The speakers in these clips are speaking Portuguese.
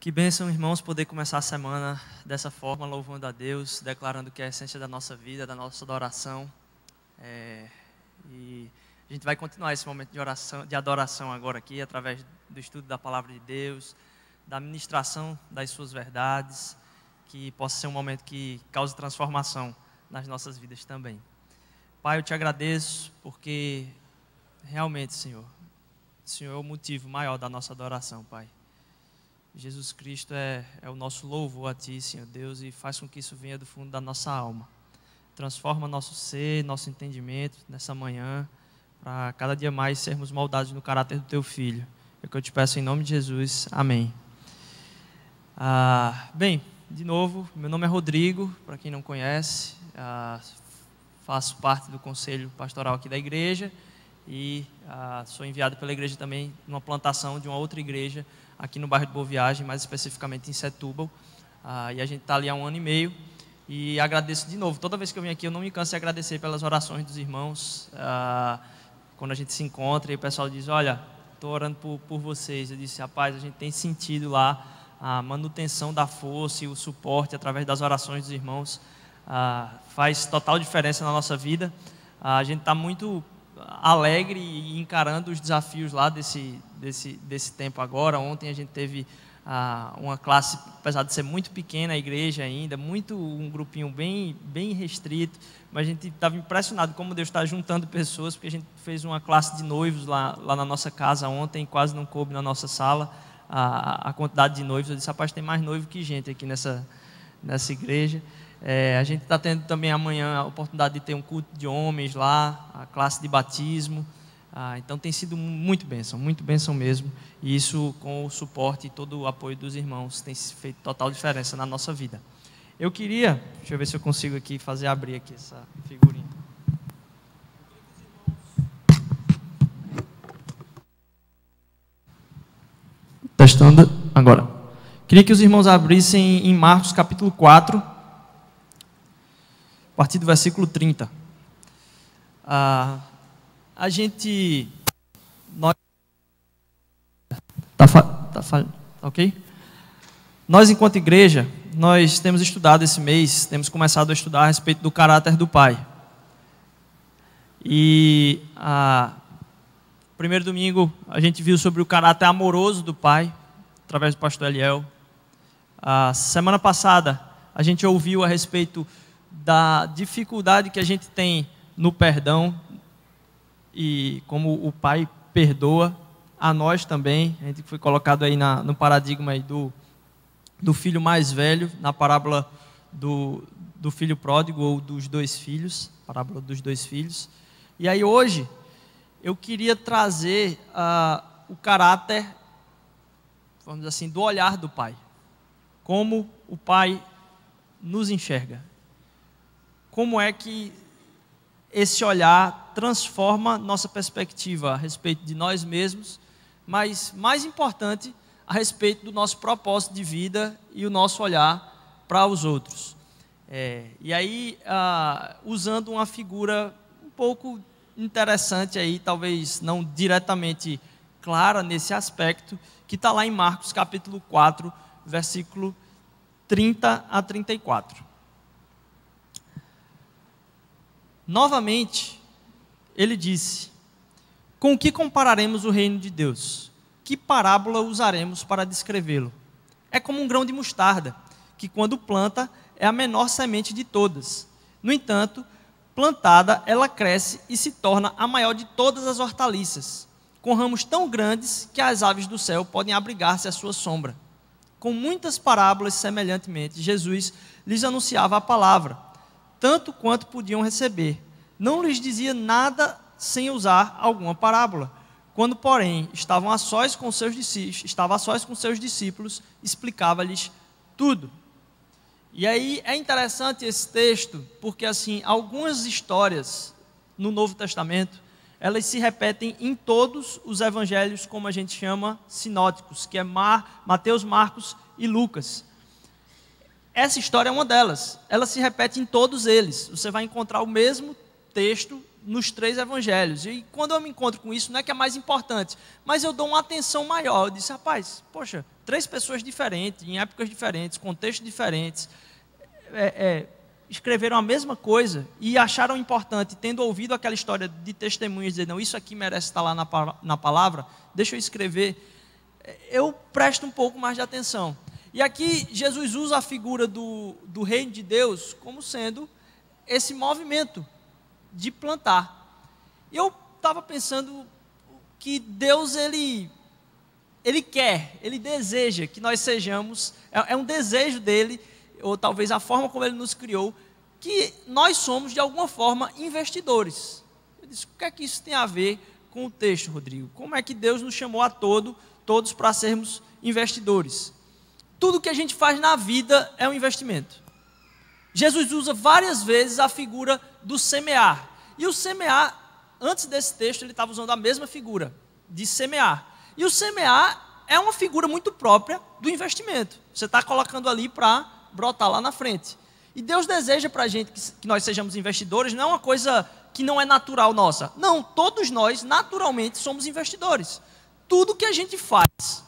Que bênção, irmãos, poder começar a semana dessa forma, louvando a Deus, declarando que é a essência da nossa vida, da nossa adoração. E a gente vai continuar esse momento de oração, de adoração agora aqui, através do estudo da Palavra de Deus, da ministração das suas verdades, que possa ser um momento que cause transformação nas nossas vidas também. Pai, eu te agradeço porque realmente, Senhor, o Senhor é o motivo maior da nossa adoração, Pai. Jesus Cristo é o nosso louvor a Ti, Senhor Deus, e faz com que isso venha do fundo da nossa alma. Transforma nosso ser, nosso entendimento nessa manhã, para cada dia mais sermos moldados no caráter do Teu Filho. É o que eu te peço em nome de Jesus. Amém. Bem, de novo, meu nome é Rodrigo, para quem não conhece, faço parte do conselho pastoral aqui da igreja e sou enviado pela igreja também numa plantação de uma outra igreja aqui no bairro de Boa Viagem, mais especificamente em Setúbal, e a gente está ali há 1 ano e meio, e agradeço de novo, toda vez que eu venho aqui eu não me canso de agradecer pelas orações dos irmãos, quando a gente se encontra e o pessoal diz, olha, estou orando por vocês, eu disse, rapaz, a gente tem sentido lá a manutenção da força e o suporte através das orações dos irmãos, faz total diferença na nossa vida, a gente está muito alegre e encarando os desafios lá desse tempo agora. Ontem a gente teve uma classe, apesar de ser muito pequena a igreja ainda, um grupinho bem restrito, mas a gente estava impressionado como Deus está juntando pessoas, porque a gente fez uma classe de noivos lá na nossa casa ontem, quase não coube na nossa sala a quantidade de noivos. Eu disse, rapaz, tem mais noivo que gente aqui nessa igreja. A gente está tendo também amanhã a oportunidade de ter um culto de homens lá, a classe de batismo. Então tem sido muito bênção mesmo. E isso, com o suporte e todo o apoio dos irmãos, tem feito total diferença na nossa vida. Eu queria, deixa eu ver se eu consigo aqui abrir aqui essa figurinha. Testando agora. Queria que os irmãos abrissem em Marcos capítulo 4. A partir do versículo 30. Ok? Nós, enquanto igreja, nós temos estudado esse mês, temos começado a estudar a respeito do caráter do Pai. E primeiro domingo a gente viu sobre o caráter amoroso do Pai, através do pastor Eliel. Semana passada a gente ouviu a respeito da dificuldade que a gente tem no perdão e como o Pai perdoa a nós também. A gente foi colocado aí no paradigma aí do filho mais velho, na parábola do filho pródigo ou dos dois filhos, parábola dos dois filhos. E aí hoje eu queria trazer o caráter, vamos dizer assim, do olhar do Pai. Como o Pai nos enxerga. Como é que esse olhar transforma nossa perspectiva a respeito de nós mesmos, mas mais importante, a respeito do nosso propósito de vida e o nosso olhar para os outros. E aí, usando uma figura um pouco interessante aí, talvez não diretamente clara nesse aspecto, que está lá em Marcos capítulo 4, versículo 30 a 34. Novamente, ele disse, com que compararemos o reino de Deus? Que parábola usaremos para descrevê-lo? É como um grão de mostarda, que quando planta é a menor semente de todas. No entanto, plantada, ela cresce e se torna a maior de todas as hortaliças, com ramos tão grandes que as aves do céu podem abrigar-se à sua sombra. Com muitas parábolas semelhantemente, Jesus lhes anunciava a palavra, tanto quanto podiam receber. Não lhes dizia nada sem usar alguma parábola. Quando, porém, estava a sós com seus discípulos, explicava-lhes tudo. E aí é interessante esse texto, porque assim, algumas histórias no Novo Testamento, elas se repetem em todos os evangelhos, como a gente chama, sinóticos, que é Mateus, Marcos e Lucas. Essa história é uma delas, ela se repete em todos eles. Você vai encontrar o mesmo texto nos 3 evangelhos. E quando eu me encontro com isso, não é que é mais importante, mas eu dou uma atenção maior. Eu disse, rapaz, poxa, 3 pessoas diferentes, em épocas diferentes, contextos diferentes, escreveram a mesma coisa e acharam importante, tendo ouvido aquela história de testemunhas, dizer, não, isso aqui merece estar lá na palavra, deixa eu escrever, eu presto um pouco mais de atenção. E aqui Jesus usa a figura do reino de Deus como sendo esse movimento de plantar. E eu estava pensando que Deus, Ele quer, Ele deseja que nós sejamos, é um desejo dEle, ou talvez a forma como Ele nos criou, que nós somos de alguma forma investidores. Eu disse, o que é que isso tem a ver com o texto, Rodrigo? Como é que Deus nos chamou a todos para sermos investidores? Tudo que a gente faz na vida é um investimento. Jesus usa várias vezes a figura do semear. E o semear, antes desse texto, ele estava usando a mesma figura, de semear. E o semear é uma figura muito própria do investimento. Você está colocando ali para brotar lá na frente. E Deus deseja para a gente que nós sejamos investidores, não é uma coisa que não é natural nossa. Não, todos nós naturalmente somos investidores. Tudo que a gente faz,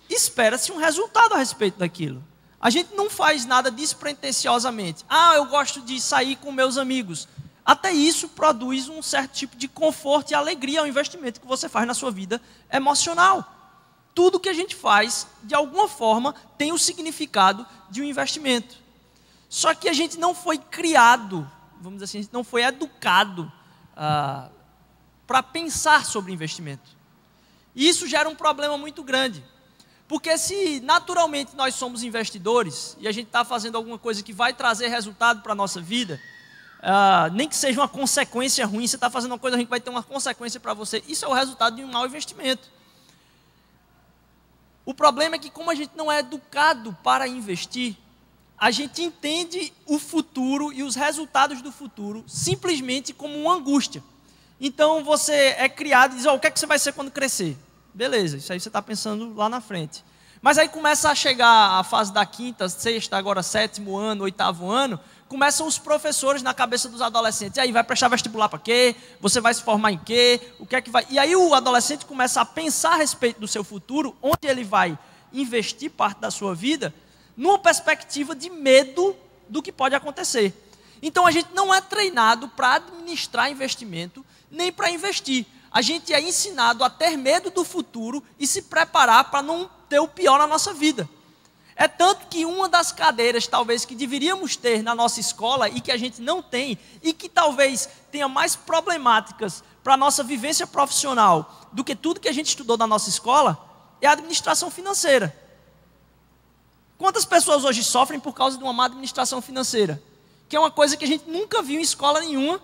espera-se um resultado a respeito daquilo. A gente não faz nada despretensiosamente. Eu gosto de sair com meus amigos. Até isso produz um certo tipo de conforto e alegria ao investimento que você faz na sua vida emocional. Tudo que a gente faz, de alguma forma, tem o significado de um investimento. Só que a gente não foi criado, vamos dizer assim, a gente não foi educado para pensar sobre investimento. E isso gera um problema muito grande. Porque se naturalmente nós somos investidores, e a gente está fazendo alguma coisa que vai trazer resultado para a nossa vida, nem que seja uma consequência ruim, você está fazendo uma coisa ruim que vai ter uma consequência para você, isso é o resultado de um mau investimento. O problema é que, como a gente não é educado para investir, a gente entende o futuro e os resultados do futuro simplesmente como uma angústia. Então você é criado e diz, o que é que você vai ser quando crescer? Beleza, isso aí você está pensando lá na frente. Mas aí começa a chegar a fase da 5ª, 6ª, agora 7º ano, 8º ano, começam os professores na cabeça dos adolescentes. E aí, vai prestar vestibular para quê? Você vai se formar em quê? O que é que vai... E aí o adolescente começa a pensar a respeito do seu futuro, onde ele vai investir parte da sua vida, numa perspectiva de medo do que pode acontecer. Então a gente não é treinado para administrar investimento, nem para investir. A gente é ensinado a ter medo do futuro e se preparar para não ter o pior na nossa vida. É tanto que uma das cadeiras, talvez, que deveríamos ter na nossa escola e que a gente não tem, e que talvez tenha mais problemáticas para a nossa vivência profissional do que tudo que a gente estudou na nossa escola, é a administração financeira. Quantas pessoas hoje sofrem por causa de uma má administração financeira? Que é uma coisa que a gente nunca viu em escola nenhuma.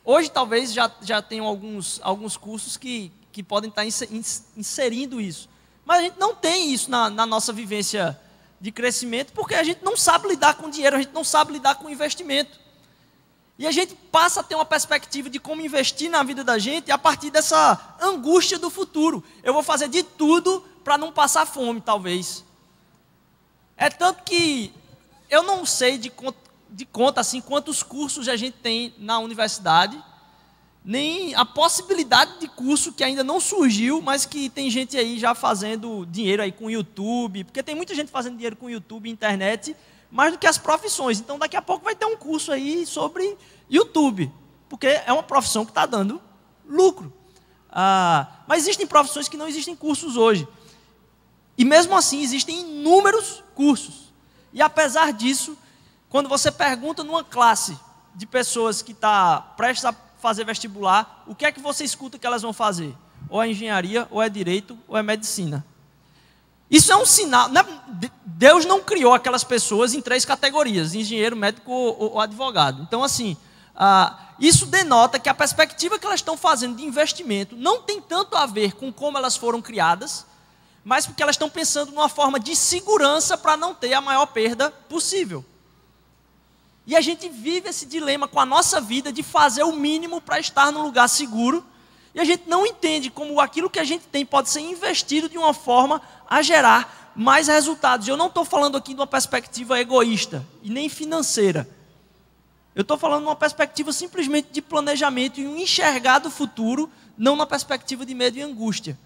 Hoje talvez já tenham alguns cursos que podem estar inserindo isso. Mas a gente não tem isso na nossa vivência de crescimento, porque a gente não sabe lidar com dinheiro, a gente não sabe lidar com investimento. E a gente passa a ter uma perspectiva de como investir na vida da gente a partir dessa angústia do futuro. Eu vou fazer de tudo para não passar fome, talvez. É tanto que eu não sei de conta assim, quantos cursos a gente tem na universidade, nem a possibilidade de curso que ainda não surgiu, mas que tem gente aí já fazendo dinheiro aí com YouTube, porque tem muita gente fazendo dinheiro com YouTube e internet, mais do que as profissões. Então daqui a pouco vai ter um curso aí sobre YouTube, porque é uma profissão que está dando lucro. Mas existem profissões que não existem cursos hoje. E mesmo assim existem inúmeros cursos. E apesar disso, quando você pergunta numa classe de pessoas que está prestes a fazer vestibular, o que é que você escuta que elas vão fazer? Ou é engenharia, ou é direito, ou é medicina. Isso é um sinal. Deus não criou aquelas pessoas em 3 categorias: engenheiro, médico ou advogado. Então, assim, isso denota que a perspectiva que elas estão fazendo de investimento não tem tanto a ver com como elas foram criadas, mas porque elas estão pensando numa forma de segurança para não ter a maior perda possível. E a gente vive esse dilema com a nossa vida de fazer o mínimo para estar num lugar seguro, e a gente não entende como aquilo que a gente tem pode ser investido de uma forma a gerar mais resultados. Eu não estou falando aqui de uma perspectiva egoísta e nem financeira. Eu estou falando de uma perspectiva simplesmente de planejamento e um enxergar do futuro, não na perspectiva de medo e angústia.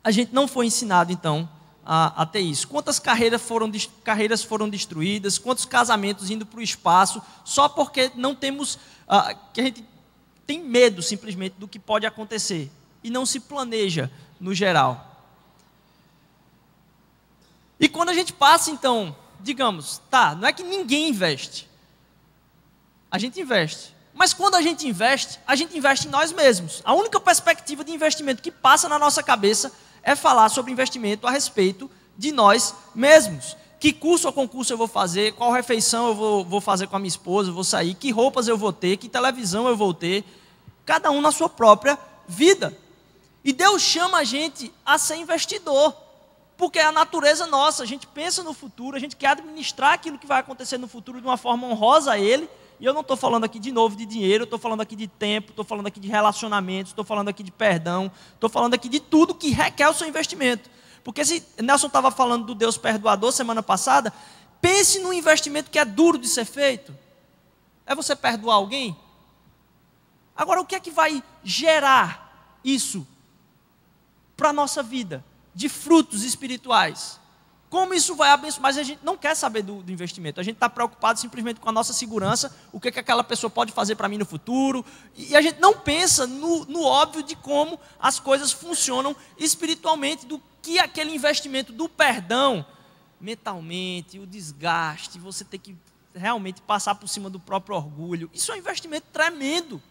a gente não foi ensinado, então, a ter isso. Quantas carreiras foram destruídas, quantos casamentos indo para o espaço, só porque não temos, que a gente tem medo simplesmente do que pode acontecer e não se planeja no geral. E quando a gente passa, então, digamos, não é que ninguém investe, a gente investe. Mas quando a gente investe em nós mesmos. A única perspectiva de investimento que passa na nossa cabeça é falar sobre investimento a respeito de nós mesmos. Que curso ou concurso eu vou fazer, qual refeição eu vou fazer com a minha esposa, eu vou sair, que roupas eu vou ter, que televisão eu vou ter. Cada um na sua própria vida. E Deus chama a gente a ser investidor. Porque é a natureza nossa, a gente pensa no futuro, a gente quer administrar aquilo que vai acontecer no futuro de uma forma honrosa a Ele. E eu não estou falando aqui de novo de dinheiro, eu estou falando aqui de tempo, estou falando aqui de relacionamentos, estou falando aqui de perdão, estou falando aqui de tudo que requer o seu investimento. Porque se Nelson estava falando do Deus perdoador semana passada, pense num investimento que é duro de ser feito. É você perdoar alguém? Agora, o que é que vai gerar isso para a nossa vida, de frutos espirituais? Como isso vai abençoar? Mas a gente não quer saber do investimento. A gente está preocupado simplesmente com a nossa segurança, o que aquela pessoa pode fazer para mim no futuro. E a gente não pensa no óbvio de como as coisas funcionam espiritualmente, do que aquele investimento do perdão, mentalmente, o desgaste, você ter que realmente passar por cima do próprio orgulho. Isso é um investimento tremendo.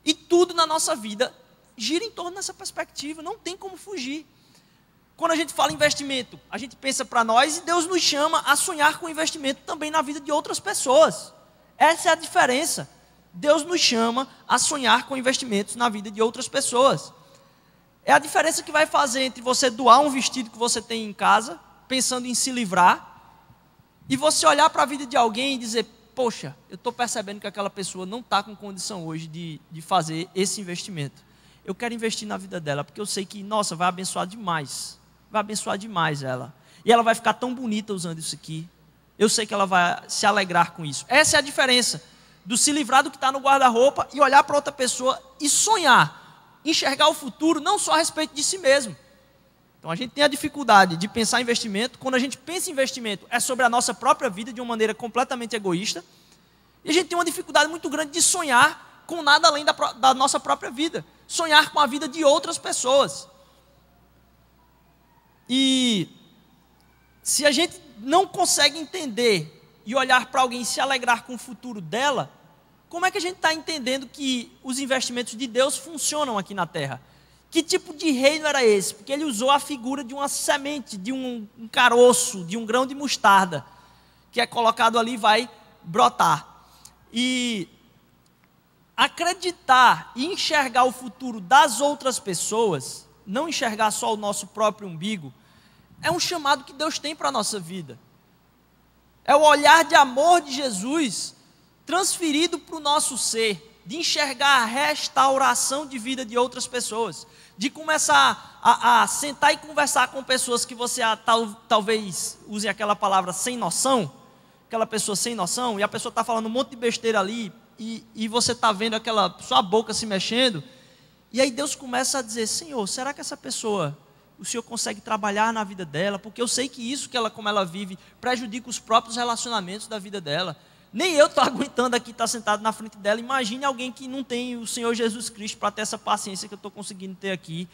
E tudo na nossa vida gira em torno dessa perspectiva, não tem como fugir. Quando a gente fala em investimento, a gente pensa para nós e Deus nos chama a sonhar com investimento também na vida de outras pessoas. Essa é a diferença. Deus nos chama a sonhar com investimentos na vida de outras pessoas. É a diferença que vai fazer entre você doar um vestido que você tem em casa, pensando em se livrar, e você olhar para a vida de alguém e dizer, poxa, eu estou percebendo que aquela pessoa não está com condição hoje de fazer esse investimento. Eu quero investir na vida dela, porque eu sei que, nossa, vai abençoar demais. Vai abençoar demais ela. E ela vai ficar tão bonita usando isso aqui. Eu sei que ela vai se alegrar com isso. Essa é a diferença do se livrar do que está no guarda-roupa e olhar para outra pessoa e sonhar, enxergar o futuro não só a respeito de si mesmo. Então a gente tem a dificuldade de pensar em investimento. Quando a gente pensa em investimento, é sobre a nossa própria vida de uma maneira completamente egoísta. E a gente tem uma dificuldade muito grande de sonhar com nada além da nossa própria vida. Sonhar com a vida de outras pessoas. E se a gente não consegue entender e olhar para alguém e se alegrar com o futuro dela, como é que a gente está entendendo que os investimentos de Deus funcionam aqui na Terra? Que tipo de reino era esse? Porque ele usou a figura de uma semente, de um caroço, de um grão de mostarda, que é colocado ali e vai brotar. E acreditar e enxergar o futuro das outras pessoas, não enxergar só o nosso próprio umbigo, é um chamado que Deus tem para a nossa vida. É o olhar de amor de Jesus transferido para o nosso ser, de enxergar a restauração de vida de outras pessoas, de começar a sentar e conversar com pessoas que você talvez use aquela palavra sem noção, aquela pessoa sem noção, e a pessoa está falando um monte de besteira ali, e você está vendo aquela sua boca se mexendo, e aí Deus começa a dizer, Senhor, será que essa pessoa, o Senhor consegue trabalhar na vida dela? Porque eu sei que isso como ela vive, prejudica os próprios relacionamentos da vida dela. Nem eu estou aguentando aqui estar sentado na frente dela. Imagine alguém que não tem o Senhor Jesus Cristo para ter essa paciência que eu estou conseguindo ter aqui.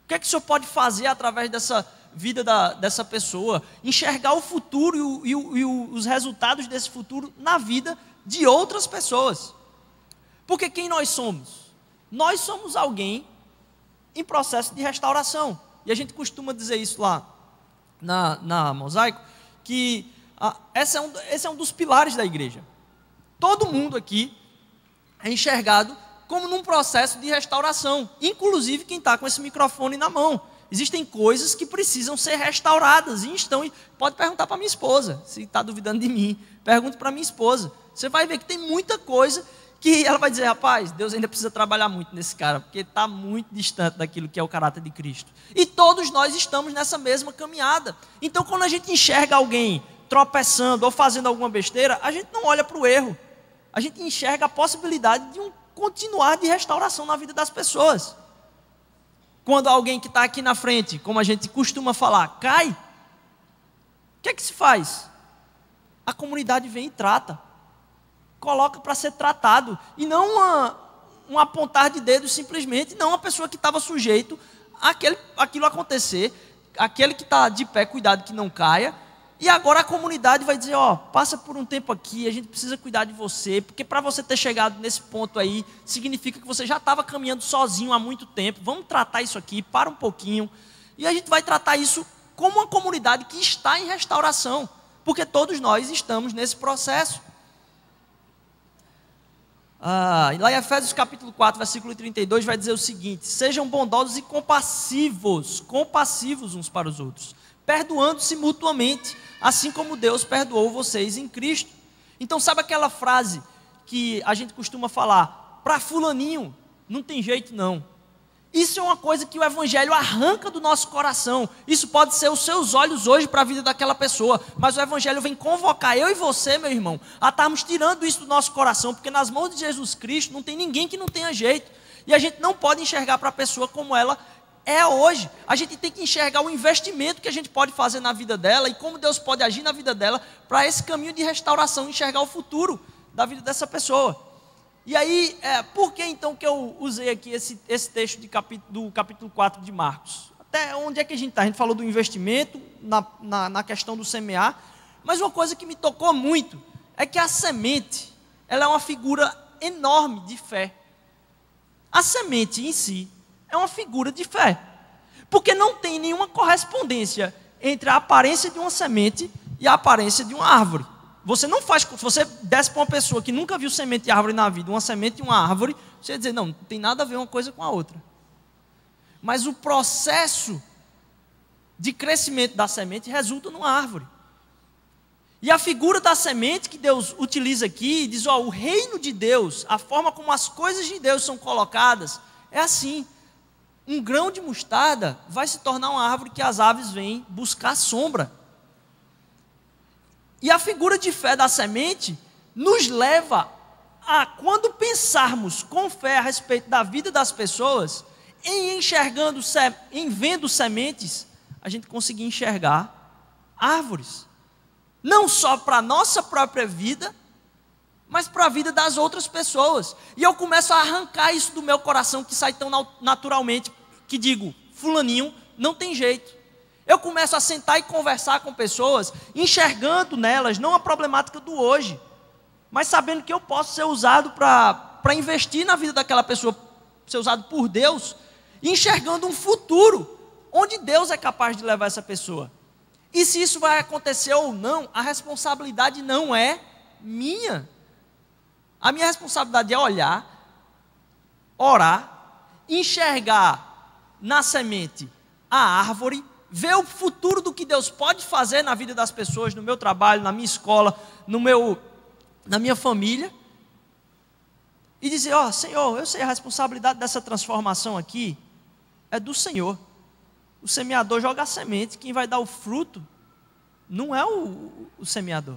O que é que o Senhor pode fazer através dessa vida dessa pessoa? Enxergar o futuro e os resultados desse futuro na vida de outras pessoas. Porque quem nós somos? Nós somos alguém em processo de restauração. E a gente costuma dizer isso lá na Mosaico, que esse é um dos pilares da igreja. Todo mundo aqui é enxergado como num processo de restauração, inclusive quem está com esse microfone na mão. Existem coisas que precisam ser restauradas e pode perguntar para minha esposa, se está duvidando de mim, pergunte para minha esposa. Você vai ver que tem muita coisa que ela vai dizer, rapaz, Deus ainda precisa trabalhar muito nesse cara, porque está muito distante daquilo que é o caráter de Cristo. E todos nós estamos nessa mesma caminhada. Então, quando a gente enxerga alguém tropeçando ou fazendo alguma besteira, a gente não olha para o erro. A gente enxerga a possibilidade de um continuar de restauração na vida das pessoas. Quando alguém que está aqui na frente, como a gente costuma falar, cai, o que é que se faz? A comunidade vem e trata, coloca para ser tratado, e não um apontar de dedos simplesmente, não a pessoa que estava sujeito àquilo acontecer, aquele que está de pé, cuidado que não caia, e agora a comunidade vai dizer, passa por um tempo aqui, a gente precisa cuidar de você, porque para você ter chegado nesse ponto aí, significa que você já estava caminhando sozinho há muito tempo, vamos tratar isso aqui, para um pouquinho, e a gente vai tratar isso como uma comunidade que está em restauração, porque todos nós estamos nesse processo. Lá em Efésios capítulo 4, versículo 32, vai dizer o seguinte: sejam bondosos e compassivos uns para os outros, perdoando-se mutuamente, assim como Deus perdoou vocês em Cristo. Então sabe aquela frase que a gente costuma falar, para fulaninho, não tem jeito não. Isso é uma coisa que o Evangelho arranca do nosso coração. Isso pode ser os seus olhos hoje para a vida daquela pessoa, mas o Evangelho vem convocar eu e você, meu irmão, a estarmos tirando isso do nosso coração, porque nas mãos de Jesus Cristo não tem ninguém que não tenha jeito, e a gente não pode enxergar para a pessoa como ela é hoje. A gente tem que enxergar o investimento que a gente pode fazer na vida dela, e como Deus pode agir na vida dela, para esse caminho de restauração, enxergar o futuro da vida dessa pessoa. E aí, por que então que eu usei aqui esse texto do capítulo 4 de Marcos? Até onde é que a gente está? A gente falou do investimento, na questão do semear, mas uma coisa que me tocou muito é que a semente, ela é uma figura enorme de fé. A semente em si é uma figura de fé, porque não tem nenhuma correspondência entre a aparência de uma semente e a aparência de uma árvore. Você não faz, se você desse para uma pessoa que nunca viu semente de árvore na vida, uma semente de uma árvore, você ia dizer, não tem nada a ver uma coisa com a outra. Mas o processo de crescimento da semente resulta numa árvore. E a figura da semente que Deus utiliza aqui, diz, o reino de Deus, a forma como as coisas de Deus são colocadas, é assim. Um grão de mostarda vai se tornar uma árvore que as aves vêm buscar sombra. E a figura de fé da semente nos leva a, quando pensarmos com fé a respeito da vida das pessoas, em vendo sementes, a gente conseguir enxergar árvores. Não só para a nossa própria vida, mas para a vida das outras pessoas. E eu começo a arrancar isso do meu coração, que sai tão naturalmente, que digo, fulaninho, não tem jeito. Eu começo a sentar e conversar com pessoas, enxergando nelas, não a problemática do hoje, mas sabendo que eu posso ser usado para investir na vida daquela pessoa, ser usado por Deus, e enxergando um futuro, onde Deus é capaz de levar essa pessoa. E se isso vai acontecer ou não, a responsabilidade não é minha. A minha responsabilidade é olhar, orar, enxergar na semente a árvore, ver o futuro do que Deus pode fazer na vida das pessoas, no meu trabalho, na minha escola, na minha família, e dizer, Senhor, eu sei, a responsabilidade dessa transformação aqui é do Senhor. O semeador joga a semente, quem vai dar o fruto não é o semeador.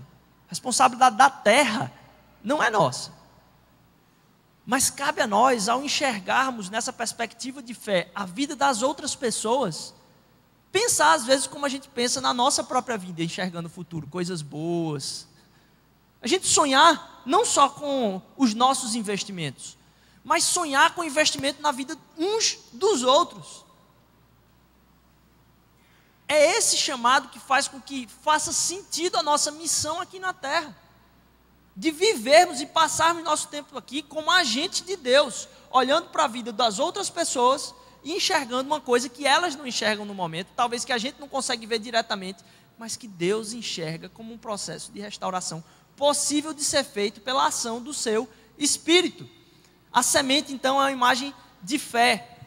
A responsabilidade da terra não é nossa. Mas cabe a nós, ao enxergarmos nessa perspectiva de fé a vida das outras pessoas, pensar às vezes como a gente pensa na nossa própria vida, enxergando o futuro, coisas boas. A gente sonhar não só com os nossos investimentos, mas sonhar com investimento na vida uns dos outros. É esse chamado que faz com que faça sentido a nossa missão aqui na terra. De vivermos e passarmos nosso tempo aqui como agentes de Deus, olhando para a vida das outras pessoas e enxergando uma coisa que elas não enxergam no momento, talvez que a gente não consegue ver diretamente, mas que Deus enxerga como um processo de restauração possível de ser feito pela ação do seu Espírito. A semente, então, é uma imagem de fé.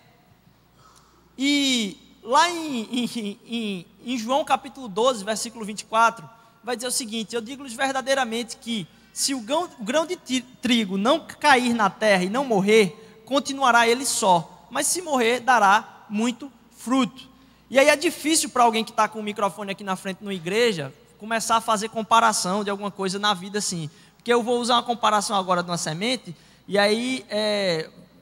E lá em João capítulo 12, versículo 24, vai dizer o seguinte: eu digo-lhes verdadeiramente que se o grão de trigo não cair na terra e não morrer, continuará ele só, mas se morrer, dará muito fruto. E aí é difícil para alguém que está com o microfone aqui na frente numa igreja, começar a fazer comparação de alguma coisa na vida assim. Porque eu vou usar uma comparação agora de uma semente, e aí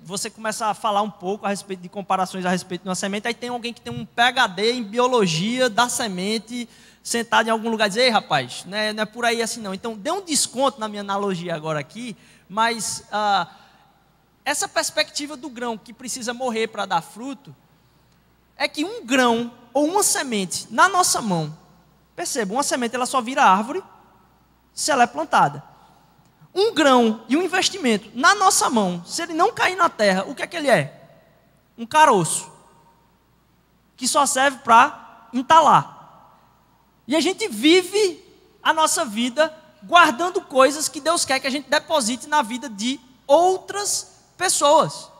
você começa a falar um pouco a respeito de comparações a respeito de uma semente, aí tem alguém que tem um PhD em biologia da semente, sentado em algum lugar e diz: ei, rapaz, não é por aí assim não. Então, dê um desconto na minha analogia agora aqui, mas essa perspectiva do grão que precisa morrer para dar fruto, é que um grão ou uma semente na nossa mão, perceba, uma semente ela só vira árvore se ela é plantada. Um grão e um investimento na nossa mão, se ele não cair na terra, o que é que ele é? Um caroço, que só serve para entalar. E a gente vive a nossa vida guardando coisas que Deus quer que a gente deposite na vida de outras pessoas.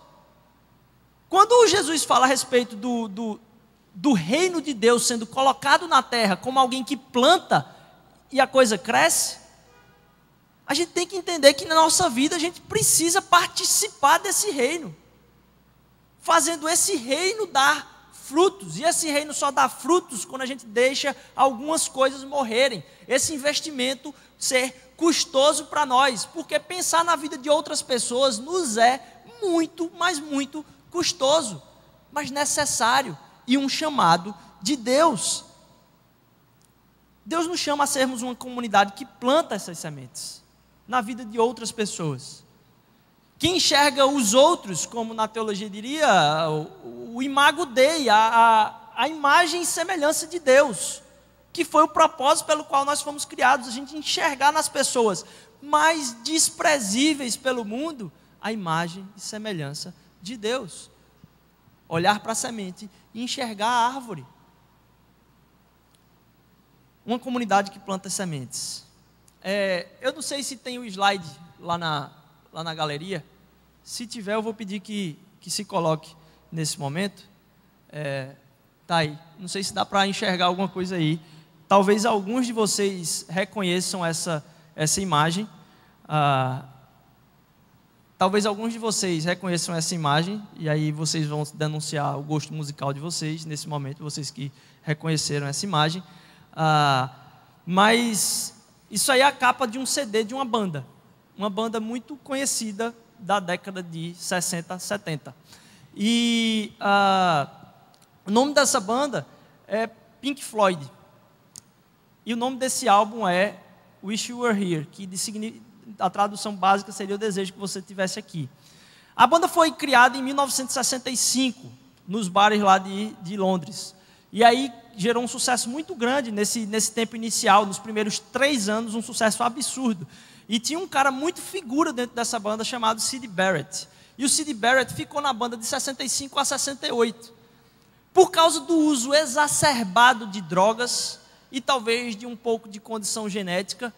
Quando Jesus fala a respeito do reino de Deus sendo colocado na terra como alguém que planta e a coisa cresce, a gente tem que entender que na nossa vida a gente precisa participar desse reino, fazendo esse reino dar frutos, e esse reino só dá frutos quando a gente deixa algumas coisas morrerem, esse investimento ser custoso para nós, porque pensar na vida de outras pessoas nos é muito, mas muito custoso, mas necessário, e um chamado de Deus. Deus nos chama a sermos uma comunidade que planta essas sementes na vida de outras pessoas, que enxerga os outros, como na teologia diria, o imago Dei, a imagem e semelhança de Deus, que foi o propósito pelo qual nós fomos criados, a gente enxergar nas pessoas mais desprezíveis pelo mundo, a imagem e semelhança de Deus, olhar para a semente e enxergar a árvore. Uma comunidade que planta sementes. Eu não sei se tem o slide lá na galeria. Se tiver, eu vou pedir que se coloque nesse momento. Tá aí. Não sei se dá para enxergar alguma coisa aí. Talvez alguns de vocês reconheçam essa imagem. Talvez alguns de vocês reconheçam essa imagem. E aí vocês vão denunciar o gosto musical de vocês nesse momento, vocês que reconheceram essa imagem. Mas isso aí é a capa de um CD de uma banda muito conhecida da década de 60, 70. E o nome dessa banda é Pink Floyd. E o nome desse álbum é Wish You Were Here, que a tradução básica seria o desejo que você estivesse aqui. A banda foi criada em 1965, nos bares lá de Londres. E aí gerou um sucesso muito grande nesse tempo inicial, nos primeiros 3 anos, um sucesso absurdo. E tinha um cara muito figura dentro dessa banda chamado Syd Barrett. E o Syd Barrett ficou na banda de 65 a 68. Por causa do uso exacerbado de drogas e talvez de um pouco de condição genética,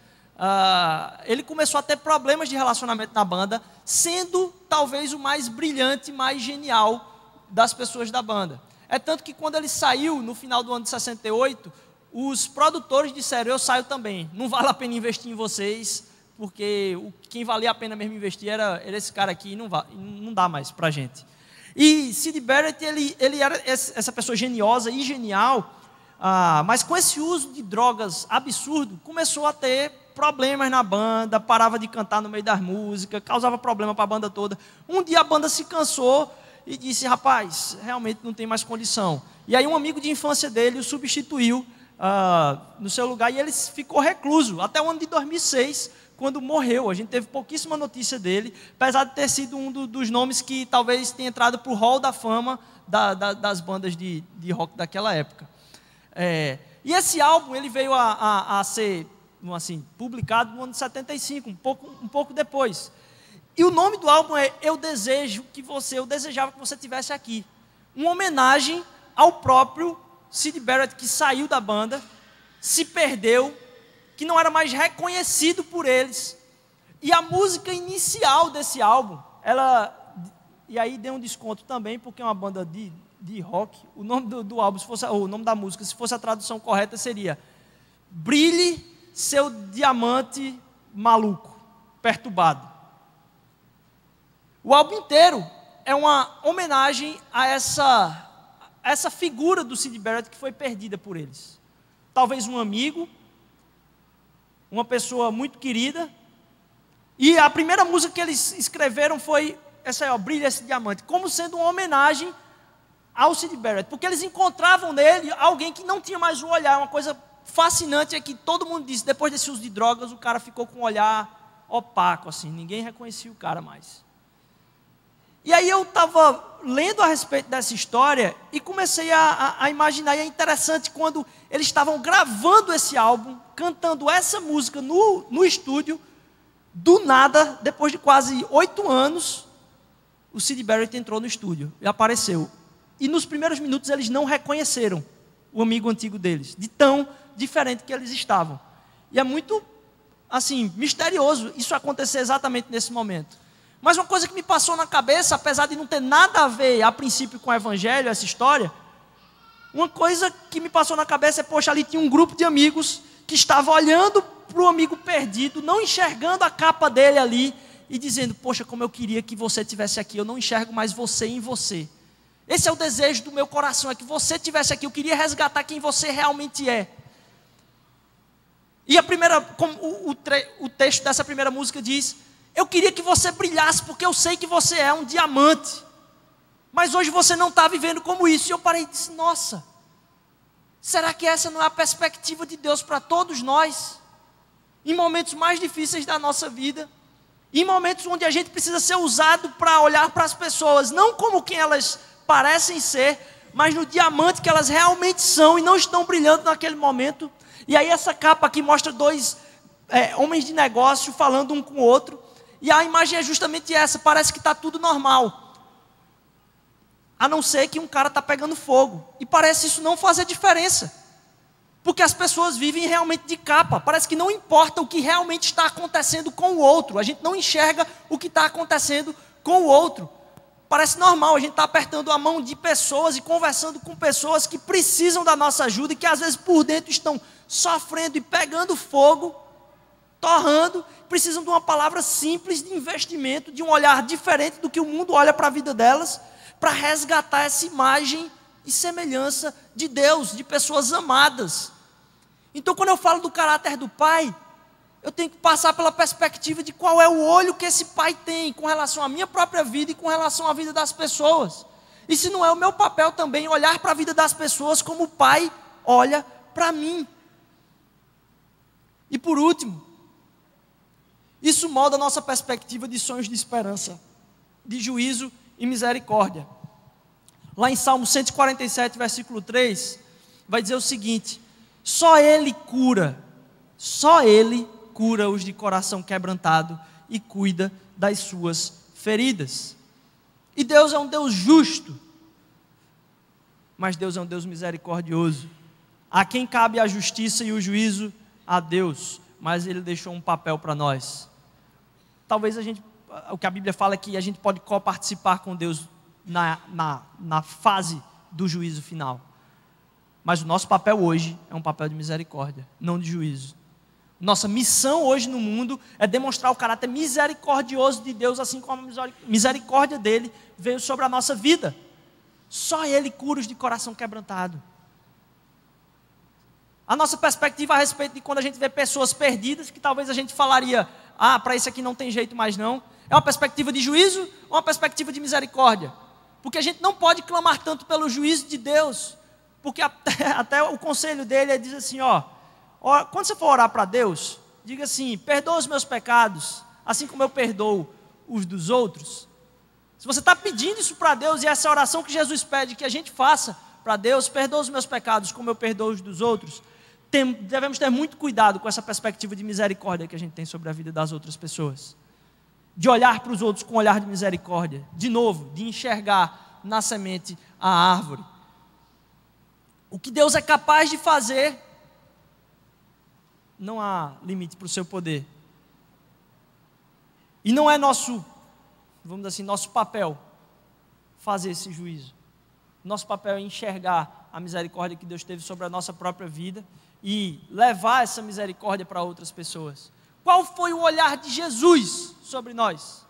ele começou a ter problemas de relacionamento na banda, sendo talvez o mais brilhante, mais genial das pessoas da banda. É tanto que quando ele saiu, no final do ano de 68, os produtores disseram: eu saio também, não vale a pena investir em vocês, porque quem valia a pena mesmo investir era esse cara aqui, não dá mais pra gente. E Syd Barrett, ele era essa pessoa geniosa e genial, mas com esse uso de drogas absurdo, começou a ter problemas na banda, parava de cantar no meio das músicas, causava problema para a banda toda. Um dia a banda se cansou e disse: rapaz, realmente não tem mais condição. E aí um amigo de infância dele o substituiu no seu lugar, e ele ficou recluso até o ano de 2006, quando morreu. A gente teve pouquíssima notícia dele, apesar de ter sido um dos nomes que talvez tenha entrado para o hall da fama das bandas de rock daquela época. E esse álbum ele veio a ser assim, publicado no ano de 75, um pouco depois. E o nome do álbum é Eu Desejava que Você Estivesse Aqui. Uma homenagem ao próprio Syd Barrett, que saiu da banda, se perdeu, que não era mais reconhecido por eles. E a música inicial desse álbum, e aí deu um desconto também, porque é uma banda de rock. O nome do álbum, o nome da música, se fosse a tradução correta, seria Brilhe Seu Diamante Maluco, Perturbado. O álbum inteiro é uma homenagem a essa figura do Syd Barrett que foi perdida por eles. Talvez um amigo, uma pessoa muito querida. E a primeira música que eles escreveram foi essa aí, ó, brilha esse diamante, como sendo uma homenagem ao Syd Barrett, porque eles encontravam nele alguém que não tinha mais o olhar. Uma coisa fascinante é que todo mundo disse, depois desse uso de drogas, o cara ficou com um olhar opaco, assim, ninguém reconhecia o cara mais. E aí eu estava lendo a respeito dessa história e comecei a imaginar, e é interessante quando eles estavam gravando esse álbum, cantando essa música no estúdio, do nada, depois de quase 8 anos, o Syd Barrett entrou no estúdio e apareceu. E nos primeiros minutos eles não reconheceram o amigo antigo deles, de tão diferente que eles estavam. E é muito, assim, misterioso isso acontecer exatamente nesse momento. Mas uma coisa que me passou na cabeça, apesar de não ter nada a ver a princípio com o evangelho, essa história, uma coisa que me passou na cabeça é, poxa, ali tinha um grupo de amigos que estava olhando para o amigo perdido, não enxergando a capa dele ali e dizendo, poxa, como eu queria que você estivesse aqui, eu não enxergo mais você em você. Esse é o desejo do meu coração, é que você estivesse aqui, eu queria resgatar quem você realmente é. E como o texto dessa primeira música diz, eu queria que você brilhasse, porque eu sei que você é um diamante, mas hoje você não está vivendo como isso. E eu parei e disse, nossa, será que essa não é a perspectiva de Deus para todos nós? Em momentos mais difíceis da nossa vida, em momentos onde a gente precisa ser usado para olhar para as pessoas, não como quem elas parecem ser, mas no diamante que elas realmente são e não estão brilhando naquele momento. E aí essa capa aqui mostra dois homens de negócio falando um com o outro, e a imagem é justamente essa, parece que está tudo normal, a não ser que um cara está pegando fogo, e parece isso não fazer diferença, porque as pessoas vivem realmente de capa, parece que não importa o que realmente está acontecendo com o outro, a gente não enxerga o que está acontecendo com o outro, parece normal, a gente está apertando a mão de pessoas e conversando com pessoas que precisam da nossa ajuda e que às vezes por dentro estão sofrendo e pegando fogo, torrando, precisam de uma palavra simples de investimento, de um olhar diferente do que o mundo olha para a vida delas, para resgatar essa imagem e semelhança de Deus, de pessoas amadas. Então quando eu falo do caráter do pai, eu tenho que passar pela perspectiva de qual é o olho que esse pai tem com relação à minha própria vida e com relação à vida das pessoas. E se não é o meu papel também olhar para a vida das pessoas como o pai olha para mim. E por último, isso molda a nossa perspectiva de sonhos de esperança, de juízo e misericórdia. Lá em Salmo 147, versículo 3, vai dizer o seguinte, só Ele cura os de coração quebrantado e cuida das suas feridas. E Deus é um Deus justo, mas Deus é um Deus misericordioso. A quem cabe a justiça e o juízo? A Deus, mas Ele deixou um papel para nós. Talvez o que a Bíblia fala é que a gente pode coparticipar com Deus na fase do juízo final. Mas o nosso papel hoje é um papel de misericórdia, não de juízo. Nossa missão hoje no mundo é demonstrar o caráter misericordioso de Deus, assim como a misericórdia dele veio sobre a nossa vida. Só Ele cura os de coração quebrantado. A nossa perspectiva a respeito de quando a gente vê pessoas perdidas, que talvez a gente falaria, para isso aqui não tem jeito mais não, é uma perspectiva de juízo ou uma perspectiva de misericórdia? Porque a gente não pode clamar tanto pelo juízo de Deus, porque até o conselho dele é dizer assim, quando você for orar para Deus, diga assim, perdoa os meus pecados, assim como eu perdoo os dos outros. Se você está pedindo isso para Deus, e essa é a oração que Jesus pede que a gente faça para Deus, perdoa os meus pecados como eu perdoo os dos outros, devemos ter muito cuidado com essa perspectiva de misericórdia que a gente tem sobre a vida das outras pessoas. De olhar para os outros com um olhar de misericórdia. De novo, de enxergar na semente a árvore. O que Deus é capaz de fazer, não há limite para o seu poder. E não é nosso papel fazer esse juízo. Nosso papel é enxergar a misericórdia que Deus teve sobre a nossa própria vida e levar essa misericórdia para outras pessoas. Qual foi o olhar de Jesus sobre nós?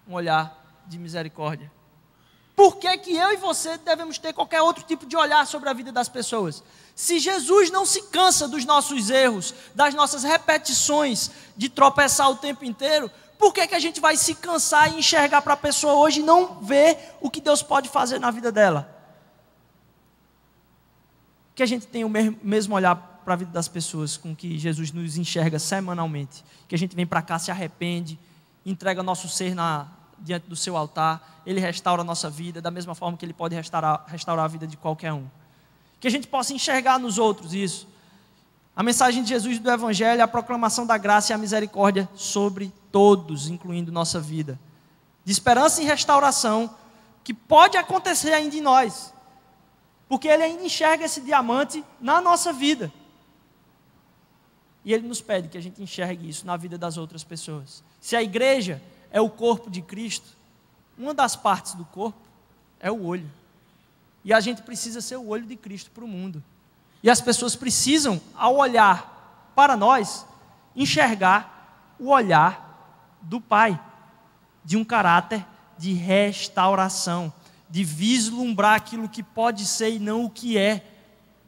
Um olhar de misericórdia. Por que que eu e você devemos ter qualquer outro tipo de olhar sobre a vida das pessoas? Se Jesus não se cansa dos nossos erros, das nossas repetições de tropeçar o tempo inteiro, Por que a gente vai se cansar e enxergar para a pessoa hoje e não ver o que Deus pode fazer na vida dela? Que a gente tenha o mesmo olhar para a vida das pessoas com que Jesus nos enxerga semanalmente. Que a gente vem para cá, se arrepende, entrega nosso ser diante do seu altar, Ele restaura a nossa vida, da mesma forma que Ele pode restaurar a vida de qualquer um. Que a gente possa enxergar nos outros isso. A mensagem de Jesus do Evangelho é a proclamação da graça e a misericórdia sobre todos, incluindo nossa vida. De esperança e restauração, que pode acontecer ainda em nós. Porque Ele ainda enxerga esse diamante na nossa vida. E Ele nos pede que a gente enxergue isso na vida das outras pessoas. Se a igreja é o corpo de Cristo, uma das partes do corpo é o olho. E a gente precisa ser o olho de Cristo para o mundo. E as pessoas precisam, ao olhar para nós, enxergar o olhar do Pai, de um caráter de restauração, de vislumbrar aquilo que pode ser e não o que é,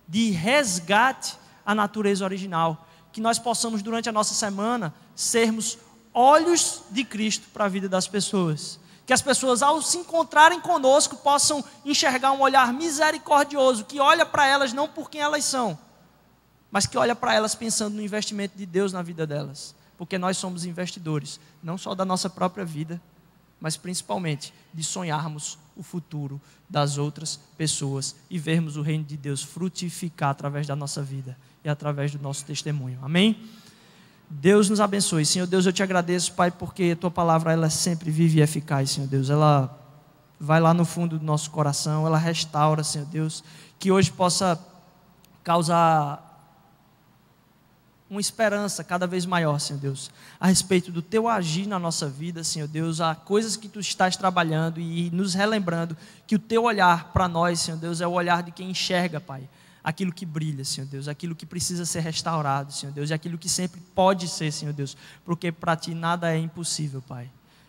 de resgate à natureza original. Que nós possamos, durante a nossa semana, sermos olhos de Cristo para a vida das pessoas. Que as pessoas, ao se encontrarem conosco, possam enxergar um olhar misericordioso, que olha para elas não por quem elas são, mas que olha para elas pensando no investimento de Deus na vida delas. Porque nós somos investidores, não só da nossa própria vida, mas principalmente de sonharmos o futuro das outras pessoas e vermos o reino de Deus frutificar através da nossa vida e através do nosso testemunho. Amém? Deus nos abençoe. Senhor Deus, eu te agradeço, Pai, porque a Tua palavra ela é sempre vive e eficaz, Senhor Deus. Ela vai lá no fundo do nosso coração, ela restaura, Senhor Deus. Que hoje possa causar uma esperança cada vez maior, Senhor Deus, a respeito do Teu agir na nossa vida, Senhor Deus, a coisas que Tu estás trabalhando e nos relembrando que o Teu olhar para nós, Senhor Deus, é o olhar de quem enxerga, Pai, aquilo que brilha, Senhor Deus, aquilo que precisa ser restaurado, Senhor Deus, e aquilo que sempre pode ser, Senhor Deus, porque para Ti nada é impossível, Pai.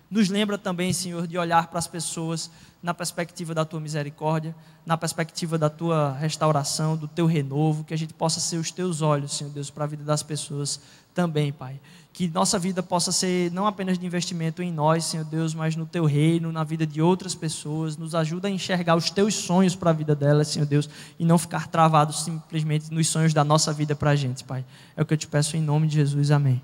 Nos lembra também, Senhor, de olhar para as pessoas na perspectiva da Tua misericórdia, na perspectiva da Tua restauração, do Teu renovo, que a gente possa ser os Teus olhos, Senhor Deus, para a vida das pessoas também, Pai. Que nossa vida possa ser não apenas de investimento em nós, Senhor Deus, mas no Teu reino, na vida de outras pessoas. Nos ajuda a enxergar os Teus sonhos para a vida delas, Senhor Deus, e não ficar travados simplesmente nos sonhos da nossa vida para a gente, Pai. É o que eu te peço em nome de Jesus, amém.